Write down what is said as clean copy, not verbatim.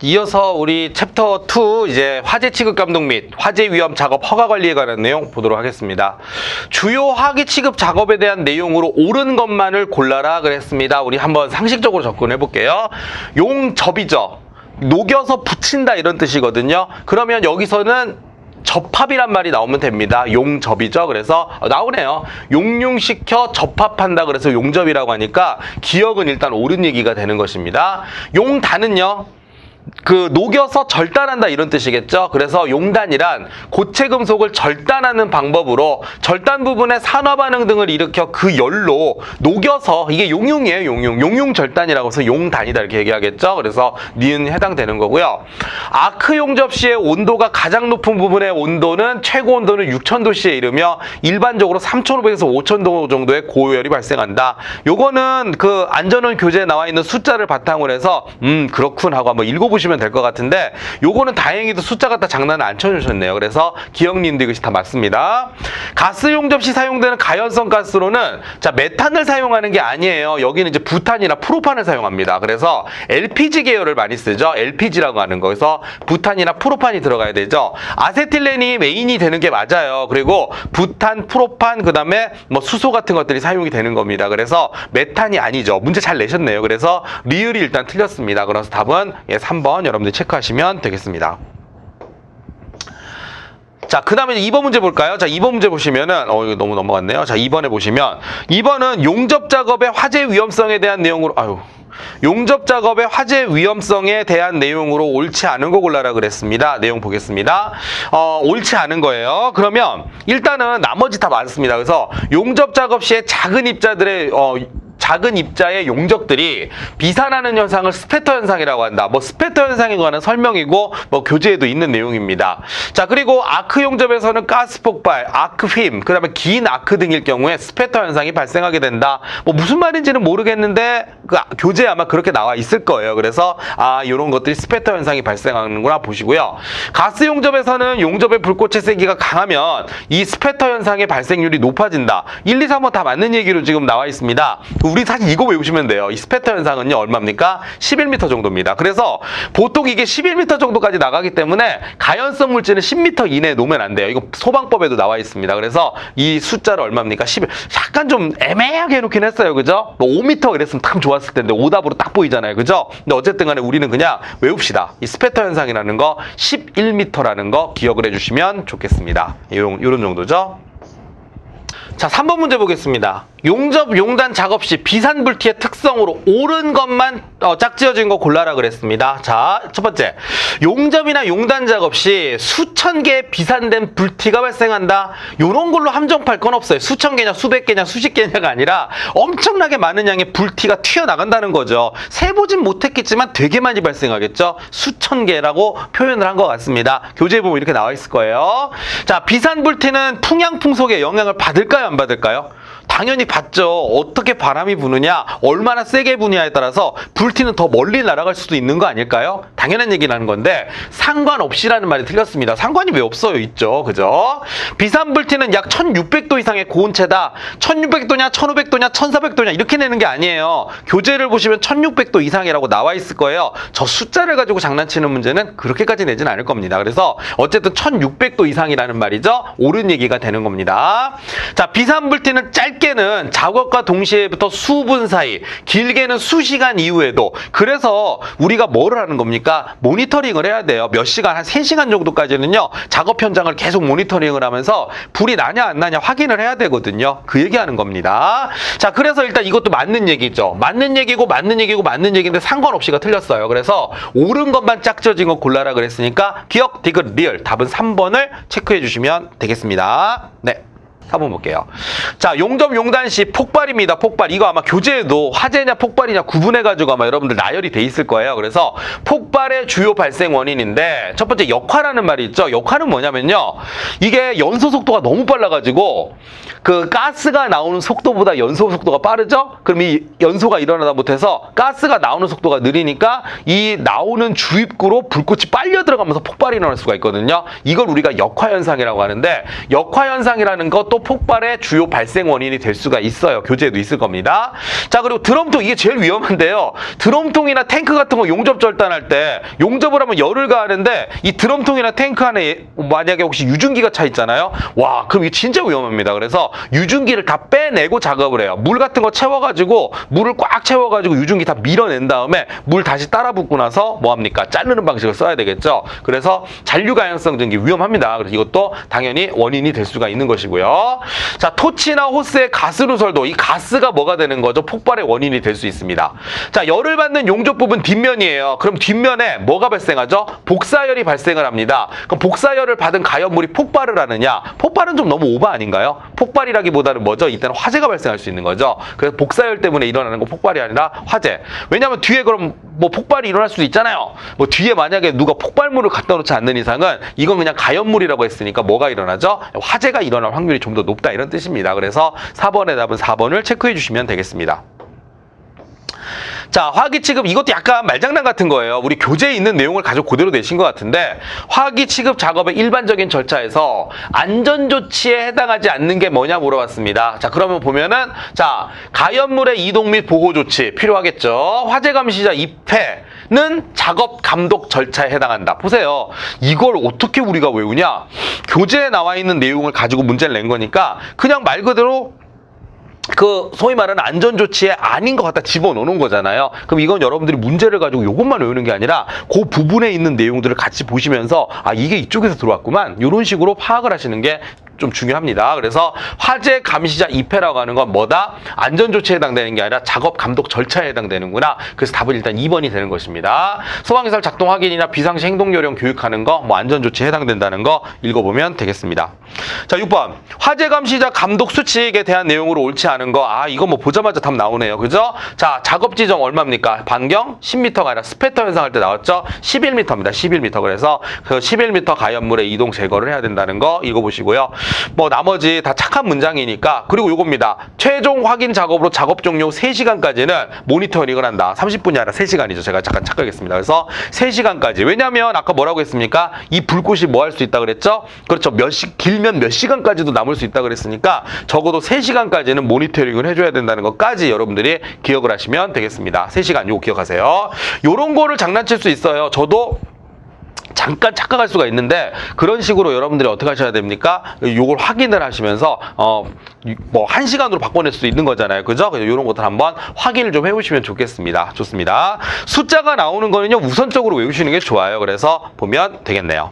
이어서 우리 챕터 2 이제 화재 취급 감독 및 화재 위험 작업 허가 관리에 관한 내용 보도록 하겠습니다. 주요 화기 취급 작업에 대한 내용으로 옳은 것만을 골라라 그랬습니다. 우리 한번 상식적으로 접근해 볼게요. 용접이죠. 녹여서 붙인다 이런 뜻이거든요. 그러면 여기서는 접합이란 말이 나오면 됩니다. 용접이죠. 그래서 나오네요. 용융시켜 접합한다 그래서 용접이라고 하니까 기억은 일단 옳은 얘기가 되는 것입니다. 용단은요. 녹여서 절단한다 이런 뜻이겠죠. 그래서 용단이란 고체 금속을 절단하는 방법으로 절단 부분에 산화 반응 등을 일으켜 그 열로 녹여서 이게 용융이에요. 용융 절단이라고 해서 용단이다 이렇게 얘기하겠죠. 그래서 니은 해당되는 거고요. 아크 용접 시의 온도가 가장 높은 부분의 온도는 최고 온도는 6000도씨에 이르며 일반적으로 3500에서 5000도 정도의 고열이 발생한다. 요거는 그 안전원 교재에 나와 있는 숫자를 바탕으로 해서 그렇군 하고 한번 읽어보시면 될 것 같은데 요거는 다행히도 숫자 갖다 장난을 안 쳐주셨네요. 그래서 기억님도 이것이 다 맞습니다. 가스 용접 시 사용되는 가연성 가스로는 자 메탄을 사용하는 게 아니에요. 여기는 이제 부탄이나 프로판을 사용합니다. 그래서 LPG 계열을 많이 쓰죠. LPG라고 하는 거에서 부탄이나 프로판이 들어가야 되죠. 아세틸렌이 메인이 되는 게 맞아요. 그리고 부탄, 프로판 그다음에 뭐 수소 같은 것들이 사용이 되는 겁니다. 그래서 메탄이 아니죠. 문제 잘 내셨네요. 그래서 리을이 일단 틀렸습니다. 그래서 답은 3번 여러분들 체크하시면 되겠습니다. 자, 그 다음에 2번 문제 볼까요? 자, 2번 문제 보시면은, 이거 너무 넘어갔네요. 자, 2번에 보시면, 2번은 용접 작업의 화재 위험성에 대한 내용으로, 용접 작업의 화재 위험성에 대한 내용으로 옳지 않은 거 골라라 그랬습니다. 내용 보겠습니다. 옳지 않은 거예요. 그러면, 일단은 나머지 다 맞습니다. 그래서 용접 작업 시에 작은 입자의 용접들이 비산하는 현상을 스패터 현상이라고 한다. 뭐 스패터 현상에 관한 설명이고 뭐 교재에도 있는 내용입니다. 자, 그리고 아크 용접에서는 가스 폭발, 아크 휨, 그다음에 긴 아크 등일 경우에 스패터 현상이 발생하게 된다. 뭐 무슨 말인지는 모르겠는데 그 교재에 아마 그렇게 나와 있을 거예요. 그래서 이런 것들이 스패터 현상이 발생하는구나 보시고요. 가스 용접에서는 용접의 불꽃의 세기가 강하면 이 스패터 현상의 발생률이 높아진다. 1, 2, 3번 다 맞는 얘기로 지금 나와 있습니다. 우리 사실 이거 외우시면 돼요. 이 스패터 현상은요 얼마입니까? 11m 정도입니다. 그래서 보통 이게 11m 정도까지 나가기 때문에 가연성 물질은 10m 이내에 놓으면 안 돼요. 이거 소방법에도 나와 있습니다. 그래서 이 숫자를 얼마입니까? 11. 약간 좀 애매하게 해놓긴 했어요. 그죠? 뭐 5m 이랬으면 참 좋았을 텐데 오답으로 딱 보이잖아요. 그죠? 근데 어쨌든 간에 우리는 그냥 외웁시다. 이 스패터 현상이라는 거 11m라는 거 기억을 해주시면 좋겠습니다. 요런 정도죠. 자, 3번 문제 보겠습니다. 용접, 용단 작업 시 비산불티의 특성으로 옳은 것만 짝지어진 거 골라라 그랬습니다. 자, 첫 번째. 용접이나 용단 작업 시 수천 개의 비산된 불티가 발생한다. 요런 걸로 함정팔 건 없어요. 수천 개냐, 수백 개냐, 수십 개냐가 아니라 엄청나게 많은 양의 불티가 튀어나간다는 거죠. 세보진 못했겠지만 되게 많이 발생하겠죠. 수천 개라고 표현을 한 것 같습니다. 교재에 보면 이렇게 나와 있을 거예요. 자, 비산불티는 풍향풍속에 영향을 받을까요, 안 받을까요? 당연히 받죠. 어떻게 바람이 부느냐, 얼마나 세게 부느냐에 따라서 불티는 더 멀리 날아갈 수도 있는 거 아닐까요? 당연한 얘기를 하는 건데 상관없이라는 말이 틀렸습니다. 상관이 왜 없어요? 있죠. 그죠? 비산불티는 약 1600도 이상의 고온체다. 1600도냐, 1500도냐, 1400도냐 이렇게 내는 게 아니에요. 교재를 보시면 1600도 이상이라고 나와 있을 거예요. 저 숫자를 가지고 장난치는 문제는 그렇게까지 내진 않을 겁니다. 그래서 어쨌든 1600도 이상이라는 말이죠. 옳은 얘기가 되는 겁니다. 자, 비산불티는 짧게는 작업과 동시에부터 수분 사이, 길게는 수시간 이후에도. 그래서 우리가 뭐를 하는 겁니까? 모니터링을 해야 돼요. 몇 시간, 한 3시간 정도까지는요. 작업 현장을 계속 모니터링을 하면서 불이 나냐 안 나냐 확인을 해야 되거든요. 그 얘기하는 겁니다. 자, 그래서 일단 이것도 맞는 얘기죠. 맞는 얘기고 맞는 얘기고 맞는 얘기인데 상관없이가 틀렸어요. 그래서 옳은 것만 짝지어진 거 골라라 그랬으니까 기억, 디귿, 리을 답은 3번을 체크해 주시면 되겠습니다. 네. 4번 볼게요. 자, 용접 용단 시 폭발입니다. 폭발. 이거 아마 교재에도 화재냐 폭발이냐 구분해가지고 아마 여러분들 나열이 돼 있을 거예요. 그래서 폭발의 주요 발생 원인인데 첫 번째 역화라는 말이 있죠. 역화는 뭐냐면요. 이게 연소 속도가 너무 빨라가지고 그 가스가 나오는 속도보다 연소 속도가 빠르죠? 그럼 이 연소가 일어나다 못해서 가스가 나오는 속도가 느리니까 이 나오는 주입구로 불꽃이 빨려 들어가면서 폭발이 일어날 수가 있거든요. 이걸 우리가 역화현상이라고 하는데 역화현상이라는 것도 폭발의 주요 발생 원인이 될 수가 있어요. 교재에도 있을 겁니다. 자, 그리고 드럼통, 이게 제일 위험한데요. 드럼통이나 탱크 같은 거 용접 절단할 때 용접을 하면 열을 가하는데 이 드럼통이나 탱크 안에 만약에 혹시 유증기가 차 있잖아요. 와, 그럼 이게 진짜 위험합니다. 그래서 유증기를 다 빼내고 작업을 해요. 물 같은 거 채워가지고 물을 꽉 채워가지고 유증기 다 밀어낸 다음에 물 다시 따라 붓고 나서 뭐합니까? 자르는 방식을 써야 되겠죠. 그래서 잔류 가연성 증기 위험합니다. 그래서 이것도 당연히 원인이 될 수가 있는 것이고요. 자, 토치나 호스의 가스 누설도, 이 가스가 뭐가 되는 거죠? 폭발의 원인이 될 수 있습니다. 자, 열을 받는 용접 부분 뒷면이에요. 그럼 뒷면에 뭐가 발생하죠? 복사열이 발생을 합니다. 그럼 복사열을 받은 가연물이 폭발을 하느냐? 폭발은 좀 너무 오버 아닌가요? 폭발이라기보다는 뭐죠? 이때는 화재가 발생할 수 있는 거죠. 그래서 복사열 때문에 일어나는 건 폭발이 아니라 화재. 왜냐하면 뒤에 그럼 뭐 폭발이 일어날 수도 있잖아요. 뭐 뒤에 만약에 누가 폭발물을 갖다 놓지 않는 이상은 이건 그냥 가연물이라고 했으니까 뭐가 일어나죠? 화재가 일어날 확률이 좀 더 높다, 이런 뜻입니다. 그래서 4번의 답은 4번을 체크해 주시면 되겠습니다. 자, 화학기 취급, 이것도 약간 말장난 같은 거예요. 우리 교재에 있는 내용을 가지고 그대로 내신 것 같은데, 화학기 취급 작업의 일반적인 절차에서 안전조치에 해당하지 않는 게 뭐냐 물어봤습니다. 자, 그러면 보면은, 자, 가연물의 이동 및 보호 조치 필요하겠죠. 화재 감시자 입회는 작업 감독 절차에 해당한다. 보세요. 이걸 어떻게 우리가 외우냐? 교재에 나와 있는 내용을 가지고 문제를 낸 거니까 그냥 말 그대로 소위 말하는 안전조치에 아닌 것 같다 집어넣는 거잖아요. 그럼 이건 여러분들이 문제를 가지고 이것만 외우는 게 아니라 그 부분에 있는 내용들을 같이 보시면서 아, 이게 이쪽에서 들어왔구만, 이런 식으로 파악을 하시는 게 좀 중요합니다. 그래서 화재 감시자 입회라고 하는 건 뭐다? 안전조치에 해당되는 게 아니라 작업 감독 절차에 해당되는구나. 그래서 답은 일단 2번이 되는 것입니다. 소방시설 작동 확인이나 비상시 행동 요령 교육하는 거, 뭐 안전조치에 해당된다는 거 읽어보면 되겠습니다. 자, 6번. 화재 감시자 감독 수칙에 대한 내용으로 옳지 않은 거. 아, 이거 뭐 보자마자 답 나오네요. 그죠? 자, 작업 지점 얼마입니까? 반경 10m가 아니라 스패터 현상할 때 나왔죠? 11m입니다. 11m. 그래서 그 11m 가연물의 이동 제거를 해야 된다는 거 읽어보시고요. 뭐 나머지 다 착한 문장이니까. 그리고 요겁니다. 최종 확인 작업으로 작업 종료 3시간까지는 모니터링을 한다. 30분이 아니라 3시간이죠. 제가 잠깐 착각했습니다. 그래서 3시간까지. 왜냐면 아까 뭐라고 했습니까? 이 불꽃이 뭐 할 수 있다 그랬죠? 그렇죠. 길면 몇 시간까지도 남을 수 있다 그랬으니까 적어도 3시간까지는 모니터링을 해줘야 된다는 것까지 여러분들이 기억을 하시면 되겠습니다. 3시간 요거 기억하세요. 요런 거를 장난칠 수 있어요. 저도 잠깐 착각할 수가 있는데 그런 식으로 여러분들이 어떻게 하셔야 됩니까? 요걸 확인을 하시면서 뭐 1시간으로 바꿔낼 수도 있는 거잖아요. 그죠? 그래서 이런 것들 한번 확인을 좀 해보시면 좋겠습니다. 좋습니다. 숫자가 나오는 거는요, 우선적으로 외우시는 게 좋아요. 그래서 보면 되겠네요.